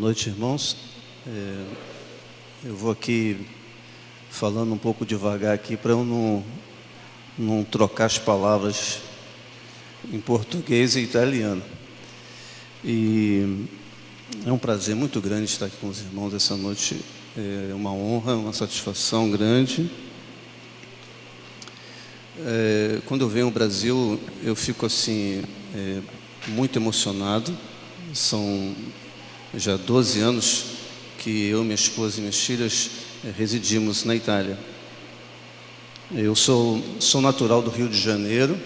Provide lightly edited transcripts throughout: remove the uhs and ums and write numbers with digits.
noite, irmãos. Eu vou aqui falando um pouco devagar aqui para eu não trocar as palavras em português e italiano. E é um prazer muito grande estar aqui com os irmãos essa noite. É uma honra, uma satisfação grande. Quando eu venho ao Brasil, eu fico assim muito emocionado. São já 12 anos que eu, minha esposa e minhas filhas residimos na Itália. Eu sou natural do Rio de Janeiro.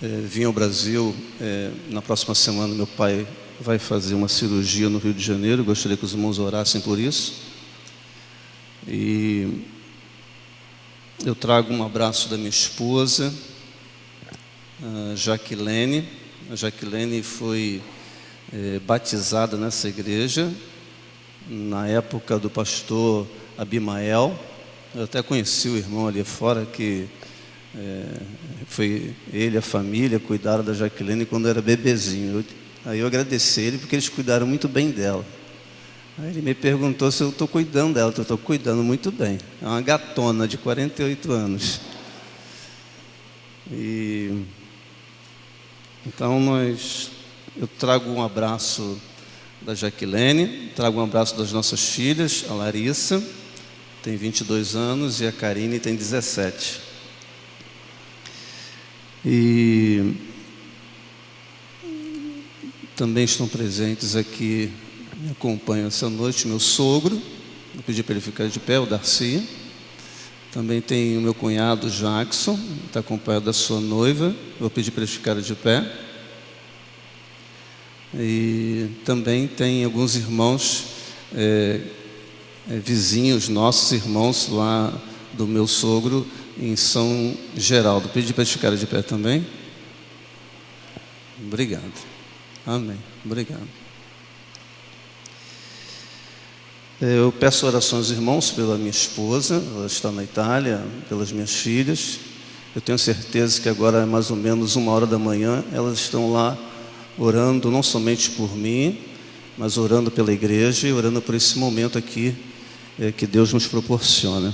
Vim ao Brasil, na próxima semana meu pai vai fazer uma cirurgia no Rio de Janeiro. Gostaria que os irmãos orassem por isso. E eu trago um abraço da minha esposa, Jaquilene. A Jaquilene foi batizada nessa igreja na época do pastor Abimael. Eu até conheci o irmão ali fora, que foi ele, a família, cuidaram da Jaquilene quando era bebezinho. Aí eu agradeci ele porque eles cuidaram muito bem dela. Aí ele me perguntou se eu estou cuidando dela. Eu estou cuidando muito bem. É uma gatona de 48 anos. Então eu trago um abraço da Jaquilene, trago um abraço das nossas filhas, a Larissa tem 22 anos e a Karine tem 17. E também estão presentes aqui, me acompanham essa noite, meu sogro, vou pedir para ele ficar de pé, o Darcy. Também tem o meu cunhado Jackson, está acompanhado da sua noiva, vou pedir para eles ficarem de pé. E também tem alguns irmãos, vizinhos, nossos irmãos lá do meu sogro em São Geraldo. Pedi para eles ficarem de pé também. Obrigado. Amém. Obrigado. Eu peço orações aos irmãos pela minha esposa, ela está na Itália, pelas minhas filhas. Eu tenho certeza que agora é mais ou menos 1h da manhã, elas estão lá orando não somente por mim, mas orando pela igreja e orando por esse momento aqui que Deus nos proporciona.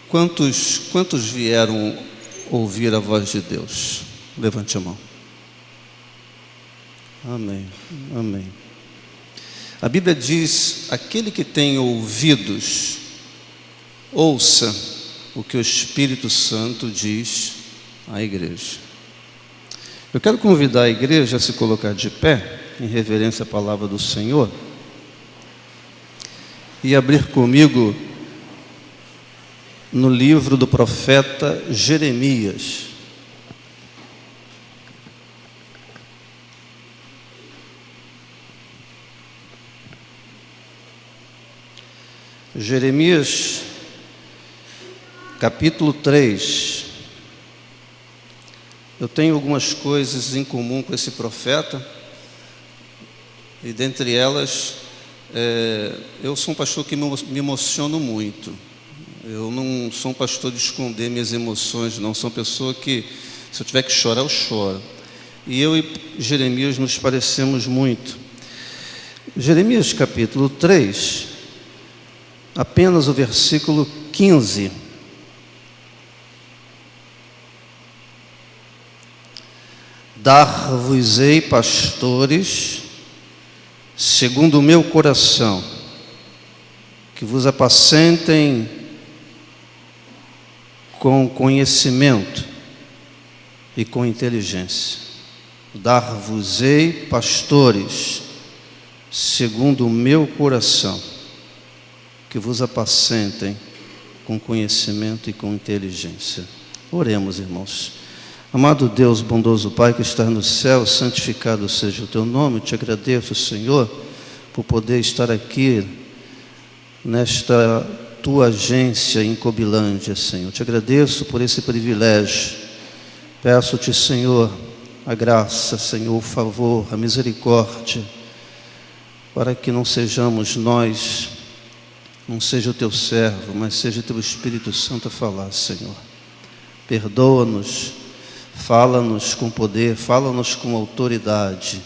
Quantos vieram ouvir a voz de Deus? Levante a mão. Amém. Amém. A Bíblia diz: aquele que tem ouvidos, ouça o que o Espírito Santo diz à igreja. Eu quero convidar a igreja a se colocar de pé, em reverência à palavra do Senhor, e abrir comigo no livro do profeta Jeremias. Jeremias, capítulo 3. Eu tenho algumas coisas em comum com esse profeta, e dentre elas, eu sou um pastor que me emociono muito. Eu não sou um pastor de esconder minhas emoções, não. Sou uma pessoa que, se eu tiver que chorar, eu choro. E eu e Jeremias nos parecemos muito. Jeremias, capítulo 3, apenas o versículo 15. Dar-vos-ei pastores segundo o meu coração, que vos apacentem com conhecimento e com inteligência. Dar-vos-ei pastores segundo o meu coração, que vos apacentem com conhecimento e com inteligência. Oremos, irmãos. Amado Deus, bondoso Pai que está no céu, santificado seja o teu nome. Te agradeço, Senhor, por poder estar aqui nesta tua agência em Cobilândia, Senhor. Te agradeço por esse privilégio. Peço-te, Senhor, a graça, Senhor, o favor, a misericórdia, para que não sejamos nós, não seja o teu servo, mas seja o teu Espírito Santo a falar, Senhor. Perdoa-nos, fala-nos com poder, fala-nos com autoridade,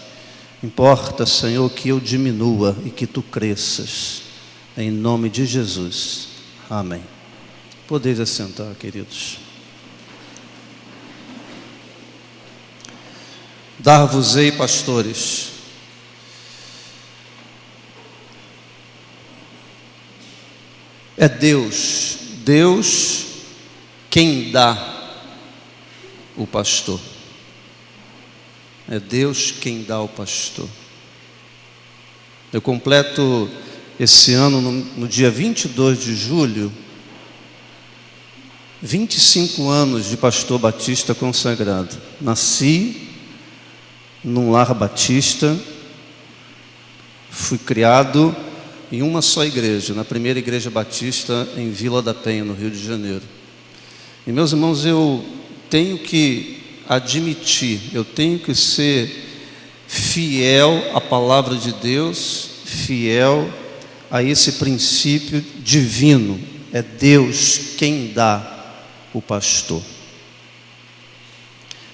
Importa, Senhor, que eu diminua e que Tu cresças. Em nome de Jesus. Amém. Podeis assentar, queridos. Dar-vos-ei, pastores, é Deus quem dá o pastor. É Deus quem dá o pastor. Eu completo esse ano, no dia 22 de julho, 25 anos de pastor batista consagrado. Nasci num lar batista, fui criado em uma só igreja, na primeira igreja batista em Vila da Penha, no Rio de Janeiro. E meus irmãos, eu tenho que admitir, eu tenho que ser fiel à palavra de Deus, fiel a esse princípio divino. É Deus quem dá o pastor.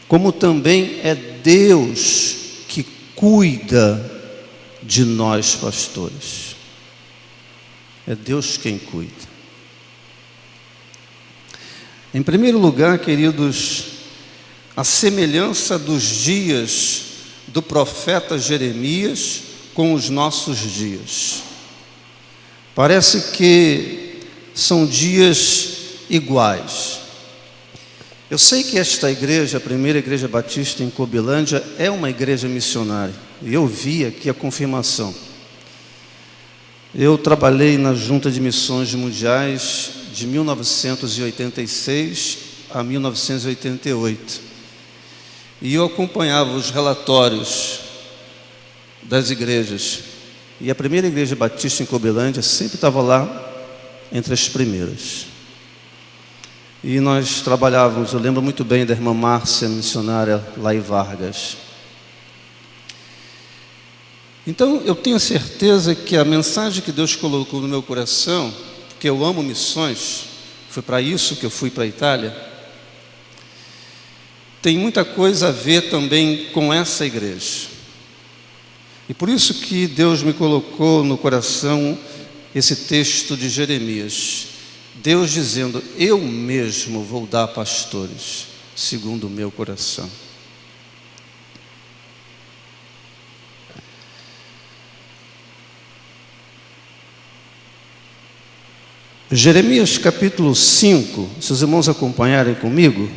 Como também é Deus que cuida de nós, pastores. É Deus quem cuida. Em primeiro lugar, queridos, a semelhança dos dias do profeta Jeremias com os nossos dias. Parece que são dias iguais. Eu sei que esta igreja, a primeira igreja batista em Cobilândia, é uma igreja missionária. E eu vi aqui a confirmação. Eu trabalhei na Junta de Missões Mundiais de 1986 a 1988. E eu acompanhava os relatórios das igrejas. E a primeira igreja batista em Cobilândia sempre estava lá entre as primeiras. E nós trabalhávamos, eu lembro muito bem da irmã Márcia, missionária lá em Vargas. Então, eu tenho certeza que a mensagem que Deus colocou no meu coração, porque eu amo missões, foi para isso que eu fui para a Itália, tem muita coisa a ver também com essa igreja. E por isso que Deus me colocou no coração esse texto de Jeremias. Deus dizendo: eu mesmo vou dar pastores, segundo o meu coração. Jeremias capítulo 5, se os irmãos acompanharem comigo,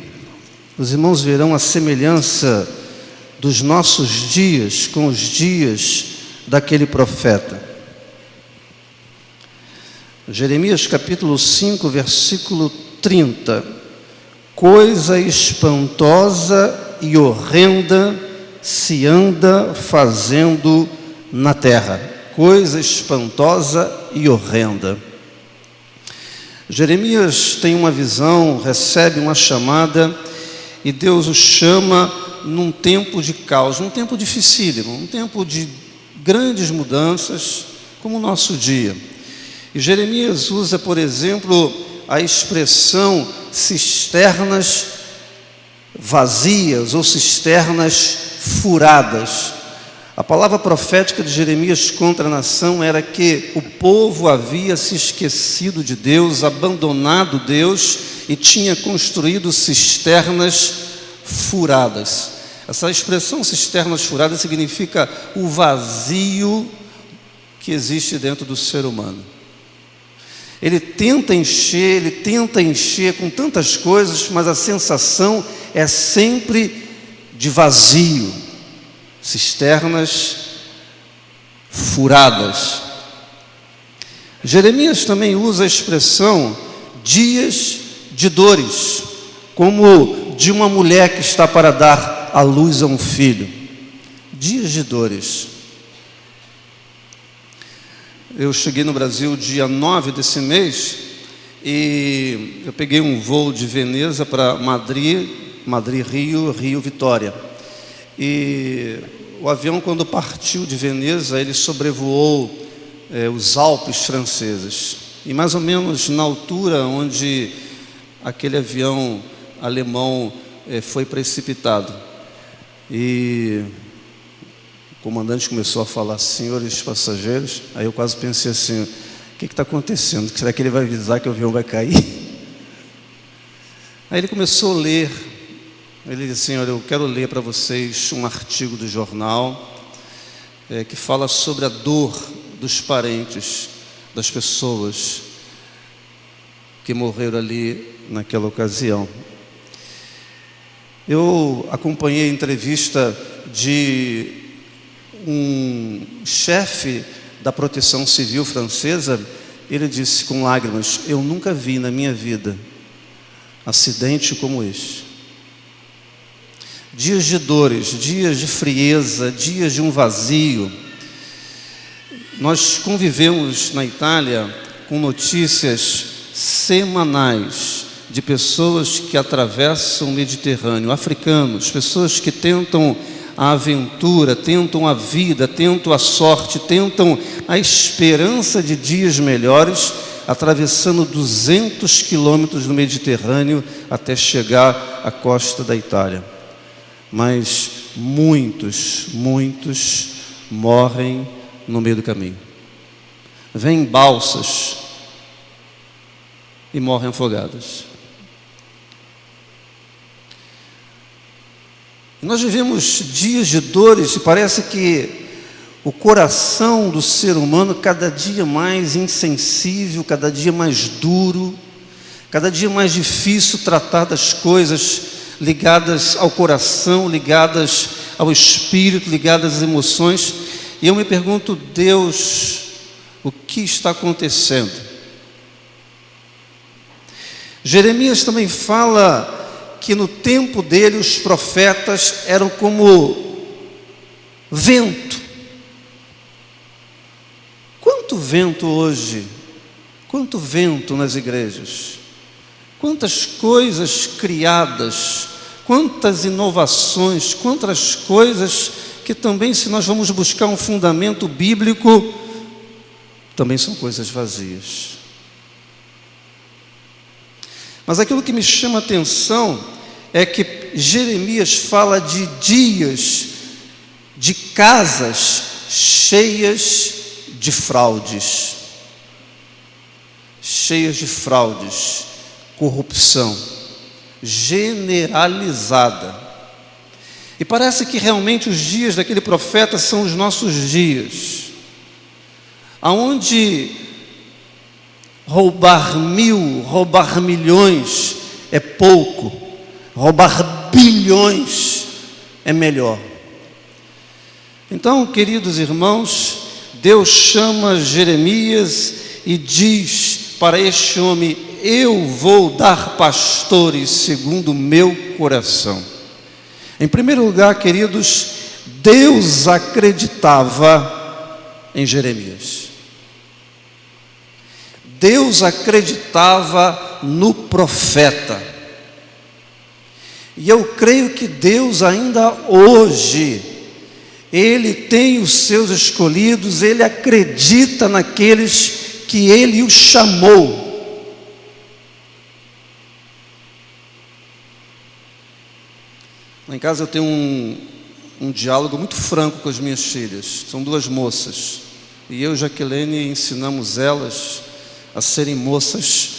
os irmãos verão a semelhança dos nossos dias com os dias daquele profeta. Jeremias capítulo 5, versículo 30. Coisa espantosa e horrenda se anda fazendo na terra. Coisa espantosa e horrenda. Jeremias tem uma visão, recebe uma chamada, e Deus o chama num tempo de caos, num tempo dificílimo, um tempo de grandes mudanças, como o nosso dia. E Jeremias usa, por exemplo, a expressão cisternas vazias ou cisternas furadas. A palavra profética de Jeremias contra a nação era que o povo havia se esquecido de Deus, abandonado Deus e tinha construído cisternas furadas. Essa expressão cisternas furadas significa o vazio que existe dentro do ser humano. Ele tenta encher com tantas coisas, mas a sensação é sempre de vazio. Cisternas furadas. Jeremias também usa a expressão dias de dores, como de uma mulher que está para dar à luz a um filho. Dias de dores. Eu cheguei no Brasil dia 9 desse mês e eu peguei um voo de Veneza para Madrid, Rio, Rio, Vitória. E o avião, quando partiu de Veneza, ele sobrevoou os Alpes franceses. E mais ou menos na altura onde aquele avião alemão foi precipitado. E comandante começou a falar, senhores passageiros, aí eu quase pensei assim, o que está acontecendo? Será que ele vai avisar que o avião vai cair? Aí ele começou a ler, ele disse, senhor, eu quero ler para vocês um artigo do jornal que fala sobre a dor dos parentes das pessoas que morreram ali naquela ocasião. Eu acompanhei a entrevista de um chefe da proteção civil francesa. Ele disse com lágrimas, eu nunca vi na minha vida acidente como este. Dias de dores, dias de frieza, dias de um vazio. Nós convivemos na Itália com notícias semanais de pessoas que atravessam o Mediterrâneo, africanos, pessoas que tentam a aventura, tentam a vida, tentam a sorte, tentam a esperança de dias melhores, atravessando 200 quilômetros no Mediterrâneo até chegar à costa da Itália. Mas muitos morrem no meio do caminho. Vêm balsas e morrem afogadas. Nós vivemos dias de dores e parece que o coração do ser humano cada dia mais insensível, cada dia mais duro, cada dia mais difícil tratar das coisas ligadas ao coração, ligadas ao espírito, ligadas às emoções. E eu me pergunto, Deus, o que está acontecendo? Jeremias também fala que no tempo dele os profetas eram como vento. Quanto vento hoje, quanto vento nas igrejas, quantas coisas criadas, quantas inovações, quantas coisas que também, se nós vamos buscar um fundamento bíblico, também são coisas vazias. Mas aquilo que me chama a atenção é que Jeremias fala de dias, de casas cheias de fraudes, corrupção generalizada. E parece que realmente os dias daquele profeta são os nossos dias, aonde roubar milhões é pouco, roubar bilhões é melhor. Então, queridos irmãos, Deus chama Jeremias e diz para este homem, eu vou dar pastores segundo o meu coração. Em primeiro lugar, queridos, Deus acreditava em Jeremias. Deus acreditava no profeta. E eu creio que Deus ainda hoje, Ele tem os seus escolhidos, Ele acredita naqueles que Ele os chamou. Lá em casa eu tenho um diálogo muito franco com as minhas filhas. São duas moças. E eu e Jaqueline ensinamos elas a serem moças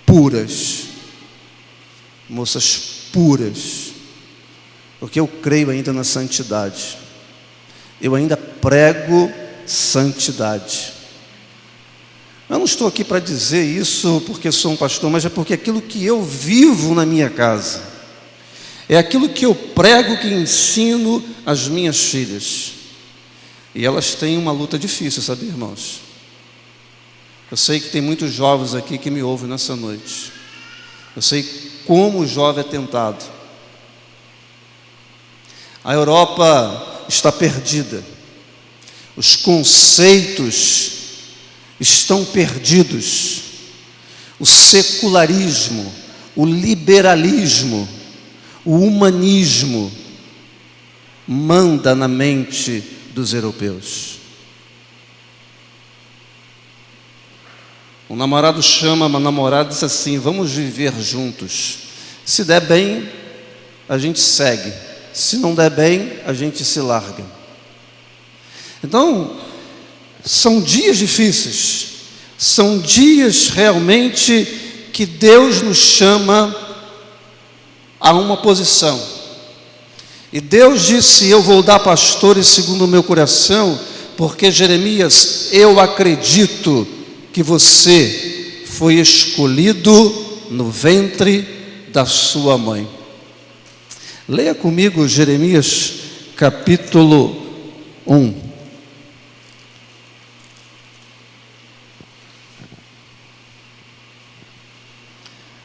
puras. Moças puras. Porque eu creio ainda na santidade. Eu ainda prego santidade. Eu não estou aqui para dizer isso porque sou um pastor, mas é porque aquilo que eu vivo na minha casa, é aquilo que eu prego, que ensino às minhas filhas. E elas têm uma luta difícil, sabe, irmãos? Eu sei que tem muitos jovens aqui que me ouvem nessa noite. Eu sei como o jovem é tentado. A Europa está perdida. Os conceitos estão perdidos. O secularismo, o liberalismo, o humanismo manda na mente dos europeus. Um namorado chama uma namorada e diz assim, vamos viver juntos. Se der bem, a gente segue. Se não der bem, a gente se larga. Então, são dias difíceis, são dias realmente que Deus nos chama a uma posição. E Deus disse: eu vou dar pastores segundo o meu coração, porque Jeremias, eu acredito que você foi escolhido no ventre da sua mãe. Leia comigo Jeremias capítulo 1.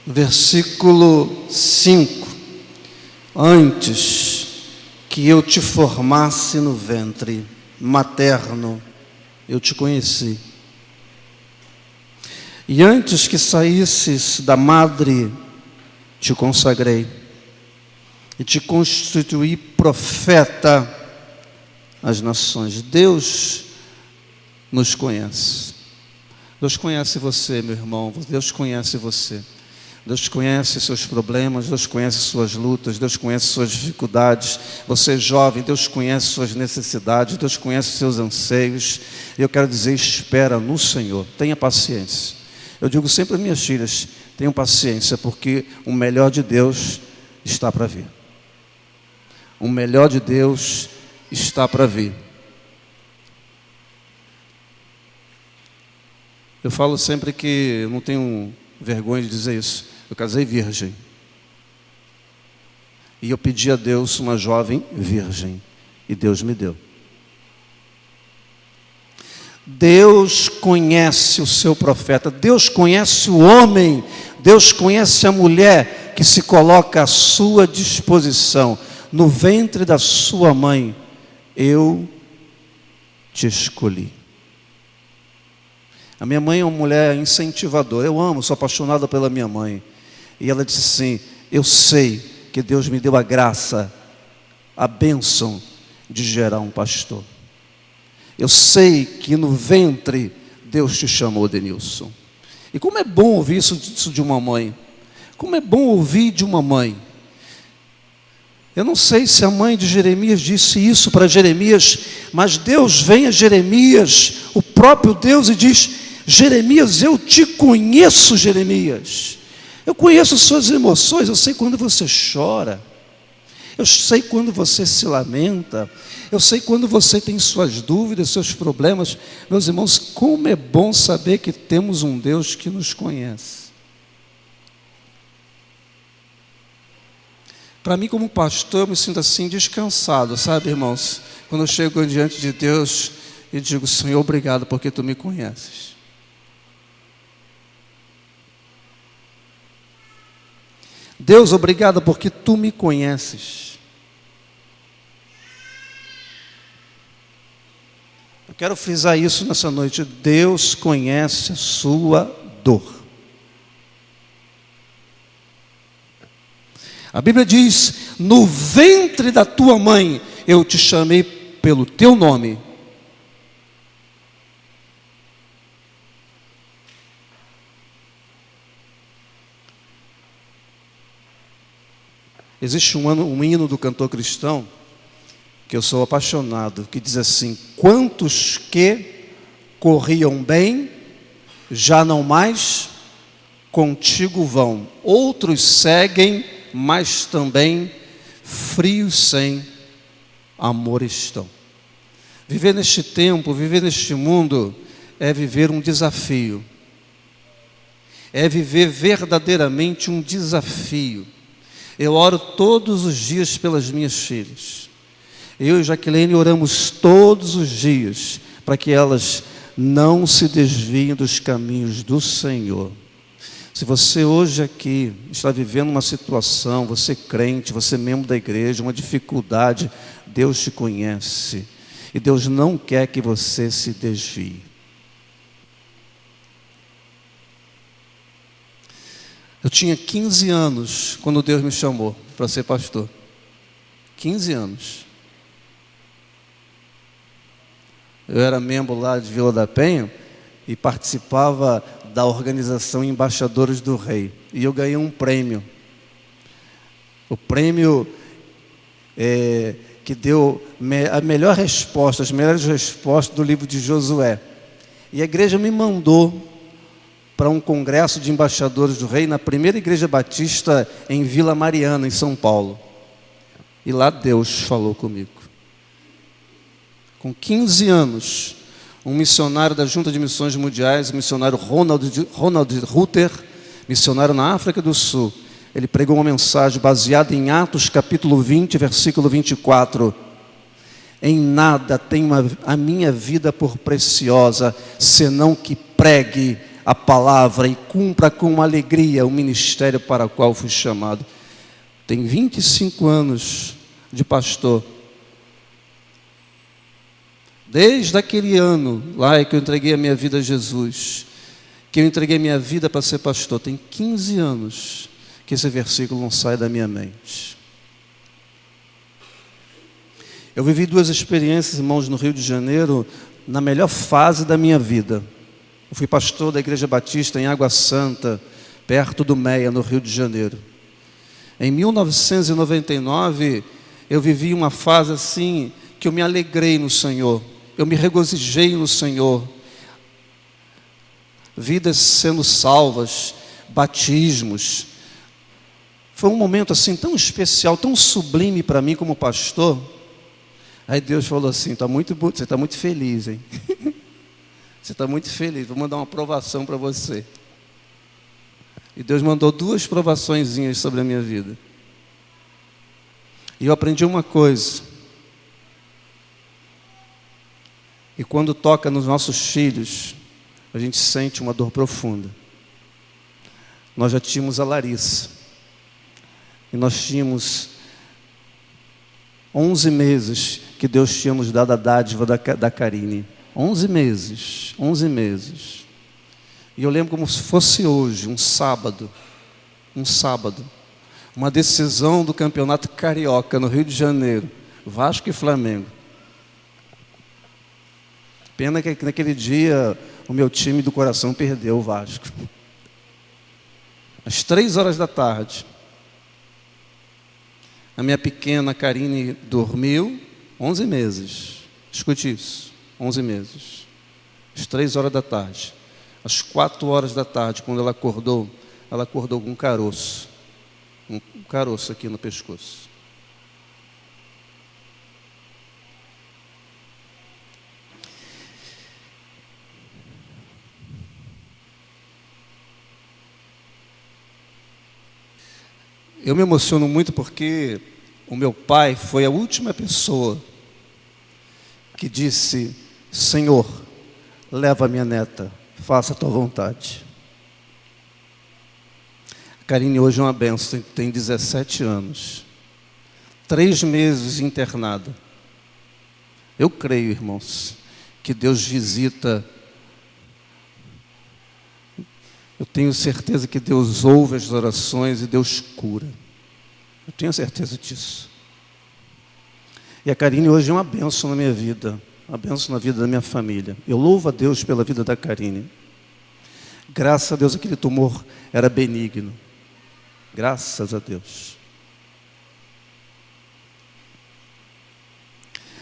Versículo 5: antes que eu te formasse no ventre materno, eu te conheci, e antes que saísses da madre, te consagrei, e te constituí profeta às nações. Deus nos conhece. Deus conhece você, meu irmão. Deus conhece você. Deus conhece seus problemas, Deus conhece suas lutas, Deus conhece suas dificuldades. Você é jovem, Deus conhece suas necessidades, Deus conhece seus anseios. Eu quero dizer, espera no Senhor, tenha paciência. Eu digo sempre às minhas filhas, tenham paciência, porque o melhor de Deus está para vir. O melhor de Deus está para vir. Eu falo sempre que eu não tenho vergonha de dizer isso. Eu casei virgem. E eu pedi a Deus uma jovem virgem. E Deus me deu. Deus conhece o seu profeta. Deus conhece o homem. Deus conhece a mulher que se coloca à sua disposição. No ventre da sua mãe, eu te escolhi. A minha mãe é uma mulher incentivadora. Eu amo, sou apaixonado pela minha mãe. E ela disse assim: eu sei que Deus me deu a graça, a bênção de gerar um pastor. Eu sei que no ventre Deus te chamou, Denilson. E como é bom ouvir isso de uma mãe. Como é bom ouvir de uma mãe. Eu não sei se a mãe de Jeremias disse isso para Jeremias, mas Deus vem a Jeremias, o próprio Deus, e diz: Jeremias, eu te conheço, Jeremias. Eu conheço suas emoções, eu sei quando você chora. Eu sei quando você se lamenta. Eu sei quando você tem suas dúvidas, seus problemas. Meus irmãos, como é bom saber que temos um Deus que nos conhece. Para mim, como pastor, eu me sinto assim descansado, sabe, irmãos? Quando eu chego diante de Deus e digo: Senhor, obrigado porque Tu me conheces. Deus, obrigado porque Tu me conheces. Eu quero frisar isso nessa noite. Deus conhece a sua dor. A Bíblia diz: no ventre da tua mãe eu te chamei pelo teu nome. Existe um hino do cantor cristão que eu sou apaixonado, que diz assim: quantos que corriam bem, já não mais contigo vão, outros seguem, mas também frios sem amor estão. Viver neste tempo, viver neste mundo, é viver um desafio. É viver verdadeiramente um desafio. Eu oro todos os dias pelas minhas filhas. Eu e Jaqueline oramos todos os dias para que elas não se desviem dos caminhos do Senhor. Se você hoje aqui está vivendo uma situação, você é crente, você é membro da igreja, uma dificuldade, Deus te conhece. E Deus não quer que você se desvie. Eu tinha 15 anos quando Deus me chamou para ser pastor. 15 anos. Eu era membro lá de Vila da Penha e participava da organização Embaixadores do Rei. E eu ganhei um prêmio. O prêmio que deu a melhor resposta, as melhores respostas do livro de Josué. E a igreja me mandou para um congresso de embaixadores do rei, na primeira igreja batista em Vila Mariana, em São Paulo. E lá Deus falou comigo. Com 15 anos, um missionário da Junta de Missões Mundiais, o missionário Ronald Ruther, missionário na África do Sul, ele pregou uma mensagem baseada em Atos capítulo 20, versículo 24. Em nada tenho a minha vida por preciosa, senão que pregue a palavra e cumpra com alegria o ministério para o qual fui chamado. Tem 25 anos de pastor. Desde aquele ano lá que eu entreguei a minha vida a Jesus, que eu entreguei a minha vida para ser pastor, tem 15 anos que esse versículo não sai da minha mente. Eu vivi 2 experiências, irmãos, no Rio de Janeiro, na melhor fase da minha vida. Eu fui pastor da Igreja Batista em Água Santa, perto do Meia, no Rio de Janeiro. Em 1999, eu vivi uma fase assim, que eu me alegrei no Senhor, eu me regozijei no Senhor. Vidas sendo salvas, batismos. Foi um momento assim tão especial, tão sublime para mim como pastor. Aí Deus falou assim, você está muito feliz, hein? Você está muito feliz, vou mandar uma provação para você. E Deus mandou 2 provaçõezinhas sobre a minha vida. E eu aprendi uma coisa. E quando toca nos nossos filhos, a gente sente uma dor profunda. Nós já tínhamos a Larissa. E nós tínhamos 11 meses que Deus tinha nos dado a dádiva da Karine. 11 meses. E eu lembro como se fosse hoje, um sábado, uma decisão do campeonato carioca no Rio de Janeiro, Vasco e Flamengo. Pena que naquele dia o meu time do coração perdeu o Vasco. Às 3 horas da tarde, a minha pequena Karine dormiu 11 meses. Escute isso, 11 meses. Às 3 horas da tarde. Às 4 horas da tarde, quando ela acordou com um caroço. Um caroço aqui no pescoço. Eu me emociono muito porque o meu pai foi a última pessoa que disse: Senhor, leva a minha neta, faça a tua vontade. A Karine hoje é uma bênção, tem 17 anos, 3 meses internada. Eu creio, irmãos, que Deus visita. Eu tenho certeza que Deus ouve as orações e Deus cura. Eu tenho certeza disso. E a Karine hoje é uma bênção na minha vida, uma bênção na vida da minha família. Eu louvo a Deus pela vida da Karine. Graças a Deus aquele tumor era benigno. Graças a Deus.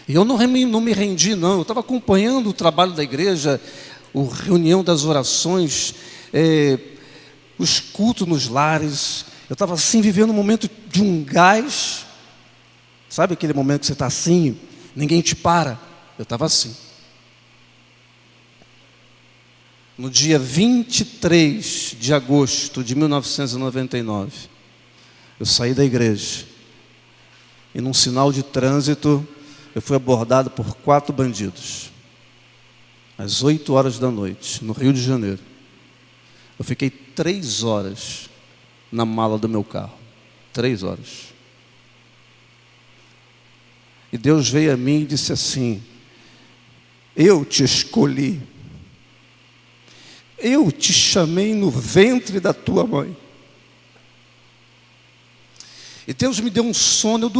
E eu não me rendi, não. Eu estava acompanhando o trabalho da igreja, a reunião das orações, os cultos nos lares. Eu estava assim, vivendo um momento de um gás. Sabe aquele momento que você está assim, ninguém te para? Eu estava assim. No dia 23 de agosto de 1999, eu saí da igreja. E num sinal de trânsito, eu fui abordado por 4 bandidos. Às 8 horas da noite, no Rio de Janeiro. Eu fiquei 3 horas na mala do meu carro. 3 horas. E Deus veio a mim e disse assim: eu te escolhi. Eu te chamei no ventre da tua mãe. E Deus me deu um sono,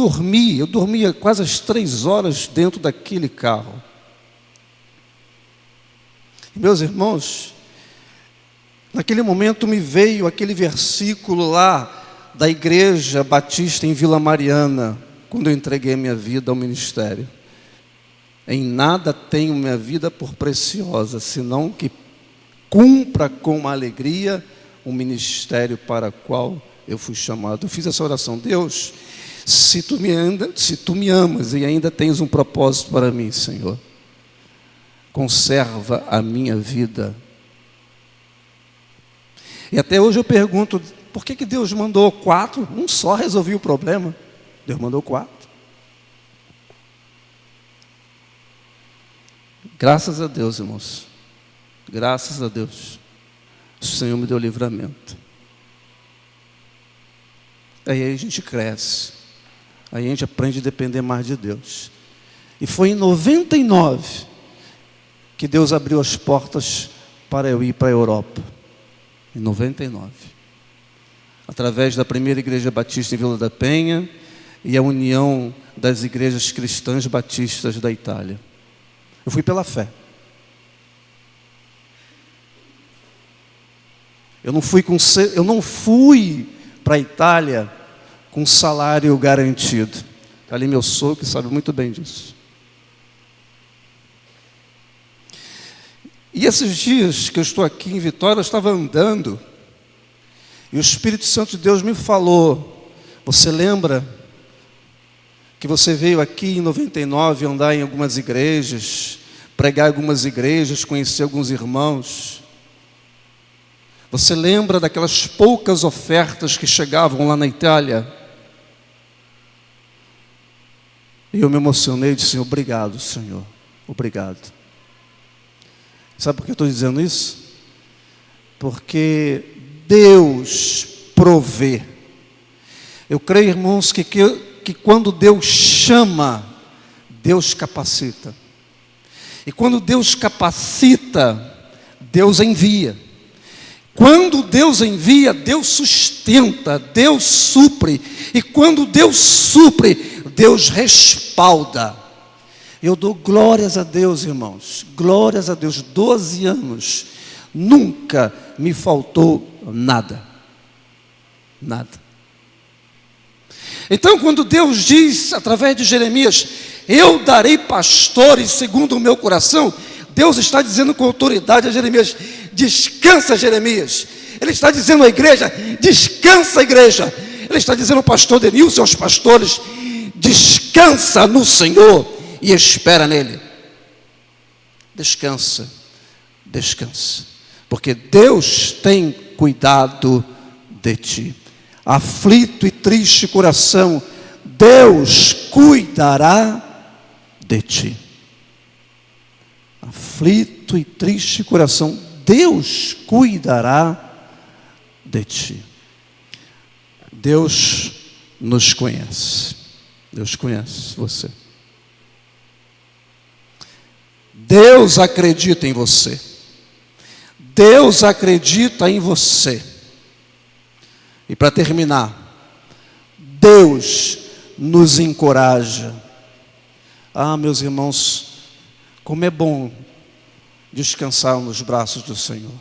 eu dormia quase às 3 horas dentro daquele carro. E, meus irmãos, naquele momento me veio aquele versículo lá da Igreja Batista em Vila Mariana, quando eu entreguei minha vida ao ministério. Em nada tenho minha vida por preciosa, senão que cumpra com alegria o ministério para o qual eu fui chamado. Eu fiz essa oração: Deus, se tu me amas e ainda tens um propósito para mim, Senhor, conserva a minha vida. E até hoje eu pergunto, por que Deus mandou 4? Um só resolvia o problema. Deus mandou 4. Graças a Deus, irmãos. Graças a Deus. O Senhor me deu livramento. Aí a gente cresce. Aí a gente aprende a depender mais de Deus. E foi em 99 que Deus abriu as portas para eu ir para a Europa. Em 99. Através da primeira igreja batista em Vila da Penha e a união das igrejas cristãs batistas da Itália. Eu fui pela fé. Eu não fui para a Itália com salário garantido. Está ali meu sogro que sabe muito bem disso. E esses dias que eu estou aqui em Vitória, eu estava andando e o Espírito Santo de Deus me falou: você lembra que você veio aqui em 99 andar em algumas igrejas, pregar em algumas igrejas, conhecer alguns irmãos? Você lembra daquelas poucas ofertas que chegavam lá na Itália? E eu me emocionei e disse: obrigado, Senhor, obrigado. Sabe por que eu estou dizendo isso? Porque Deus provê. Eu creio, irmãos, que quando Deus chama, Deus capacita. E quando Deus capacita, Deus envia. Quando Deus envia, Deus sustenta, Deus supre. E quando Deus supre, Deus respalda. Eu dou glórias a Deus, irmãos, glórias a Deus. 12 anos, nunca me faltou nada. Nada. Então, quando Deus diz, através de Jeremias: eu darei pastores segundo o meu coração, Deus está dizendo com autoridade a Jeremias: descansa, Jeremias. Ele está dizendo à igreja: descansa, igreja. Ele está dizendo ao pastor Denilson e aos pastores: descansa no Senhor e espera nele. Descansa, descansa, porque Deus tem cuidado de ti. Aflito e triste coração, Deus cuidará de ti. Aflito e triste coração, Deus cuidará de ti. Deus nos conhece. Deus conhece você. Deus acredita em você. Deus acredita em você. E para terminar, Deus nos encoraja. Ah, meus irmãos, como é bom descansar nos braços do Senhor.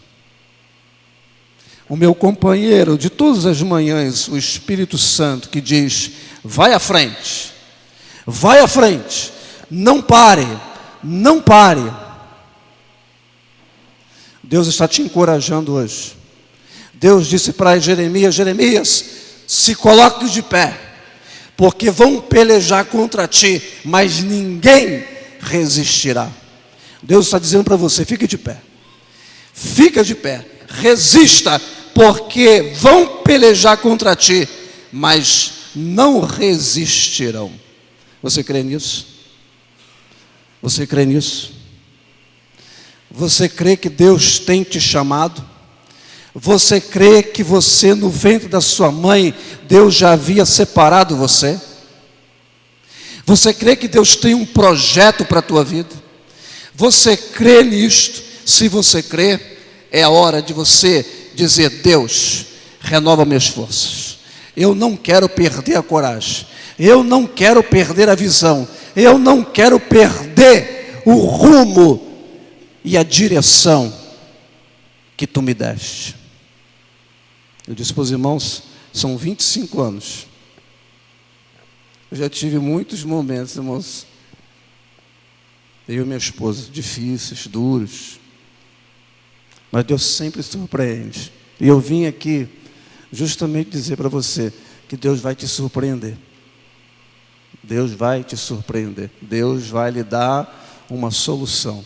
O meu companheiro de todas as manhãs, o Espírito Santo, que diz: vai à frente, não pare, não pare. Deus está te encorajando hoje. Deus disse para Jeremias: Jeremias, se coloque de pé, porque vão pelejar contra ti, mas ninguém resistirá. Deus está dizendo para você: fique de pé, fica de pé, resista, porque vão pelejar contra ti, mas não resistirão. Você crê nisso? Você crê nisso? Você crê que Deus tem te chamado? Você crê que você, no ventre da sua mãe, Deus já havia separado você? Você crê que Deus tem um projeto para a tua vida? Você crê nisto? Se você crê, é a hora de você dizer: Deus, renova minhas forças. Eu não quero perder a coragem. Eu não quero perder a visão. Eu não quero perder o rumo e a direção que tu me deste. Eu disse para os irmãos: são 25 anos Eu já tive muitos momentos, irmãos, eu e minha esposa, difíceis, duros, mas Deus sempre surpreende. E eu vim aqui justamente dizer para você que Deus vai te surpreender. Deus vai te surpreender. Deus vai lhe dar uma solução.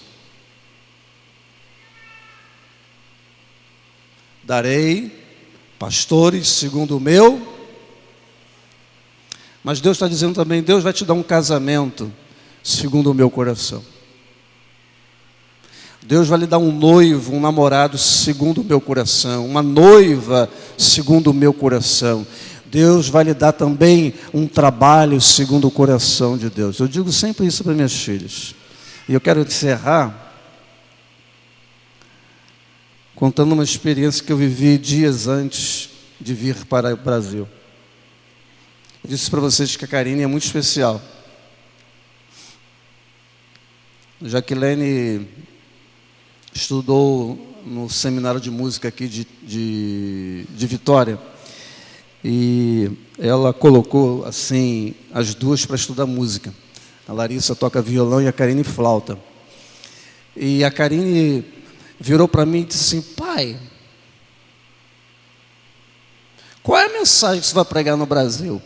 Darei pastores segundo o meu. Mas Deus está dizendo também, Deus vai te dar um casamento segundo o meu coração. Deus vai lhe dar um noivo, um namorado segundo o meu coração, uma noiva segundo o meu coração. Deus vai lhe dar também um trabalho segundo o coração de Deus. Eu digo sempre isso para minhas filhas. E eu quero encerrar contando uma experiência que eu vivi dias antes de vir para o Brasil. Eu disse para vocês que a Karine é muito especial. Jaqueline estudou no seminário de música aqui de Vitória. E ela colocou assim as duas para estudar música. A Larissa toca violão e a Karine flauta. E a Karine virou para mim e disse assim: pai, qual é a mensagem que você vai pregar no Brasil?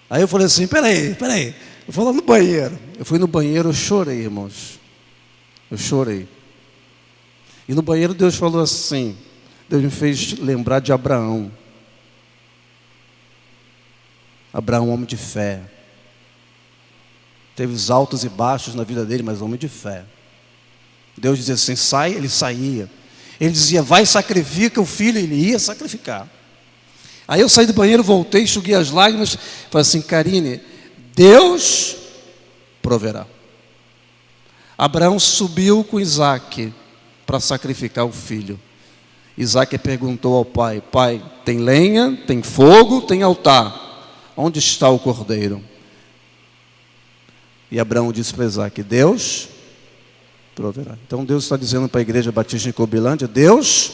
Aí eu falei assim: peraí, eu vou lá no banheiro. Eu fui no banheiro, eu chorei, irmãos. Eu chorei. E no banheiro Deus falou assim, Deus me fez lembrar de Abraão. Abraão, homem de fé. Teve os altos e baixos na vida dele, mas homem de fé. Deus dizia assim, sai, ele saía. Ele dizia, vai, sacrifica o filho, ele ia sacrificar. Aí eu saí do banheiro, voltei, enxuguei as lágrimas, falei assim, Karine, Deus proverá. Abraão subiu com Isaac para sacrificar o filho. Isaac perguntou ao pai, pai, tem lenha, tem fogo, tem altar, onde está o cordeiro? E Abraão disse para Isaac, Deus proverá. Então Deus está dizendo para a igreja batista em Cobilândia, Deus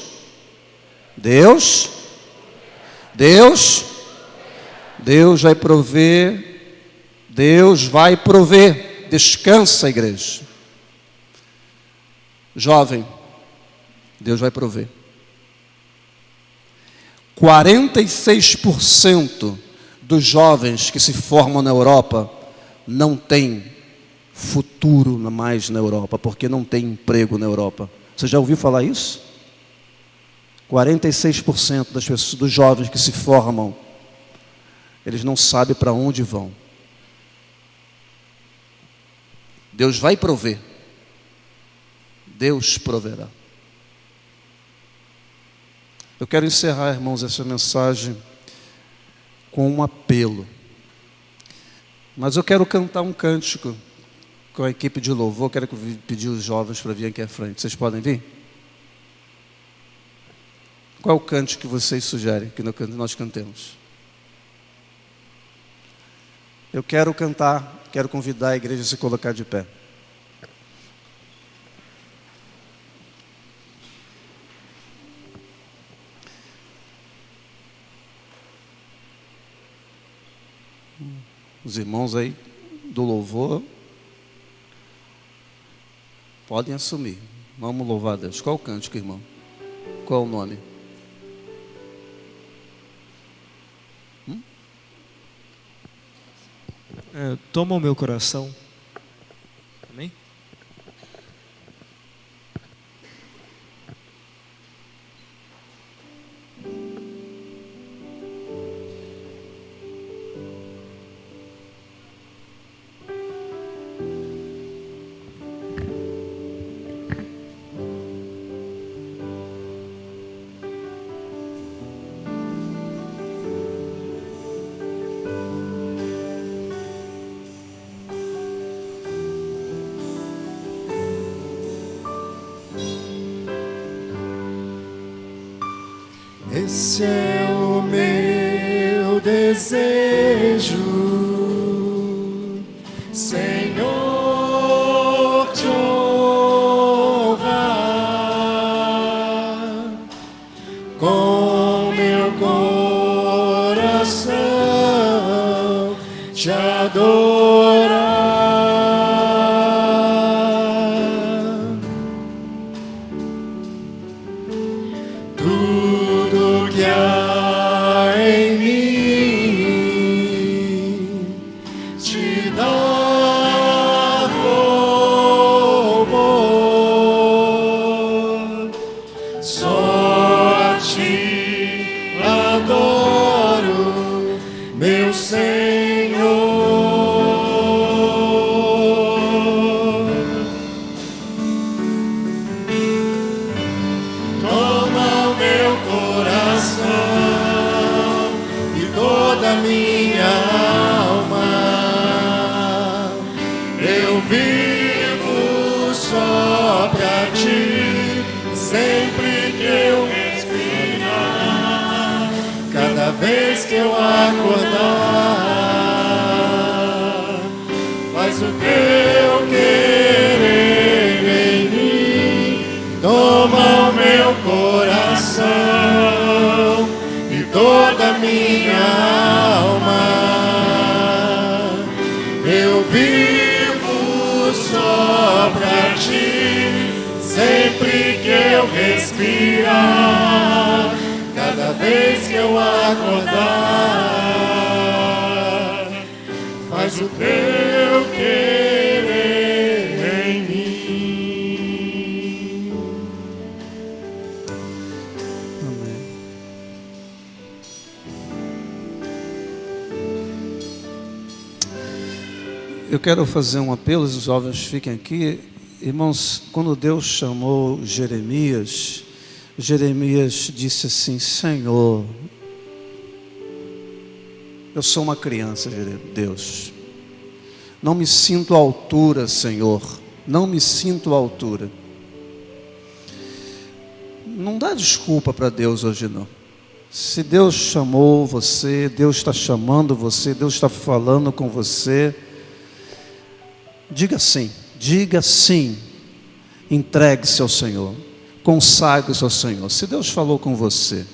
vai prover, Deus vai prover, descansa, igreja. Jovem, Deus vai prover. 46% dos jovens que se formam na Europa não têm futuro mais na Europa, porque não tem emprego na Europa. Você já ouviu falar isso? 46% das pessoas, dos jovens que se formam, eles não sabem para onde vão. Deus vai prover. Deus proverá. Eu quero encerrar, irmãos, essa mensagem com um apelo. Mas eu quero cantar um cântico com a equipe de louvor. Quero pedir os jovens para vir aqui à frente. Vocês podem vir? Qual é o cântico que vocês sugerem que nós cantemos? Eu quero cantar, quero convidar a igreja a se colocar de pé. Os irmãos aí do louvor podem assumir. Vamos louvar a Deus. Qual o cântico, irmão? Qual o nome? Toma o meu coração. Amém? Esse é o meu desejo, Senhor, te honrar eu acordar, faz o teu querer em mim, toma o meu coração e toda a minha alma. Eu vivo só pra ti, sempre que eu respirar, cada vez que eu acordar, faz o teu querer em mim. Amém. Eu quero fazer um apelo, os jovens fiquem aqui. Irmãos, quando Deus chamou Jeremias, Jeremias disse assim: Senhor, eu sou uma criança, Deus, não me sinto à altura, Senhor, não me sinto à altura. Não dá desculpa para Deus hoje não. Se Deus chamou você, Deus está chamando você, Deus está falando com você, diga sim, entregue-se ao Senhor, consagre-se ao Senhor. Se Deus falou com você,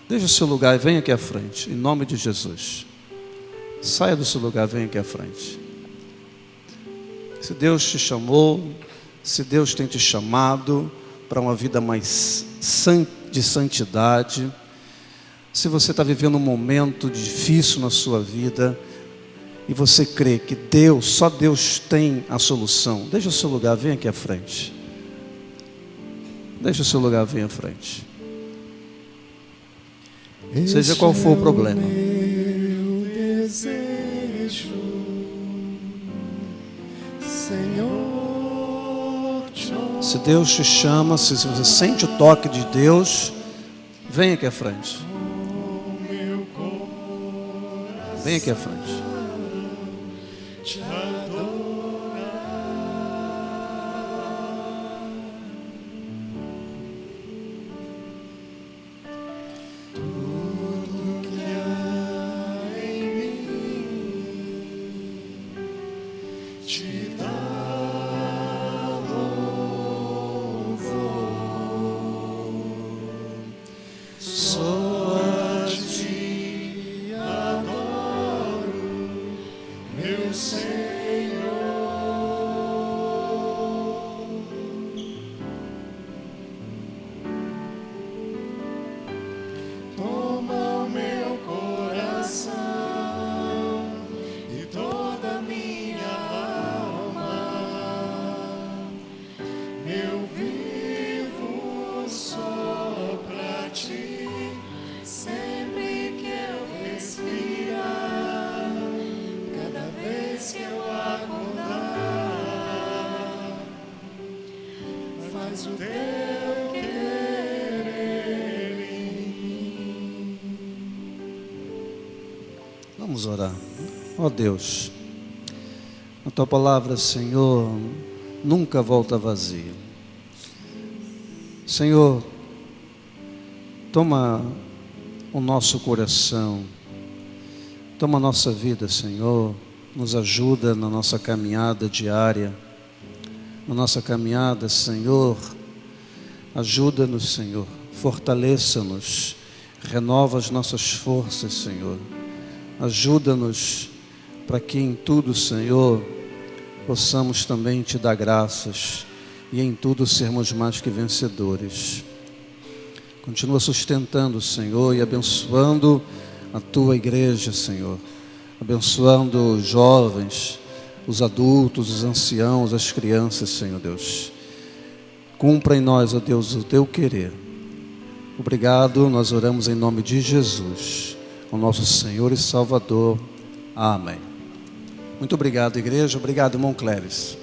deixe o seu lugar e venha aqui à frente, em nome de Jesus. Saia do seu lugar, venha aqui à frente. Se Deus te chamou, se Deus tem te chamado para uma vida mais de santidade, se você está vivendo um momento difícil na sua vida e você crê que Deus, só Deus tem a solução, deixa o seu lugar, venha aqui à frente. Deixa o seu lugar, venha à frente. Seja qual for o problema. Meu desejo, Senhor, se Deus te chama, se você sente o toque de Deus, venha aqui à frente. Venha aqui à frente. te adorar. Tudo que há em mim te dá louvor. Só a ti adoro, meu Senhor. Toma o meu coração e toda a minha alma. Eu vivo só pra ti, sempre que eu respirar, cada vez que eu acordar, faz o teu querer em mim. Vamos orar. Ó Deus, a tua palavra, Senhor, nunca volta vazia. Senhor, toma o nosso coração, toma a nossa vida, Senhor, nos ajuda na nossa caminhada diária, na nossa caminhada, Senhor, ajuda-nos, Senhor, fortaleça-nos, renova as nossas forças, Senhor, ajuda-nos para que em tudo, Senhor, possamos também te dar graças e em tudo sermos mais que vencedores. Continua sustentando, Senhor, e abençoando a tua igreja, Senhor, abençoando os jovens, os adultos, os anciãos, as crianças, Senhor Deus. Cumpra em nós, ó Deus, o teu querer. Obrigado, nós oramos em nome de Jesus, o nosso Senhor e Salvador. Amém. Muito obrigado, igreja. Obrigado, irmão Cléris.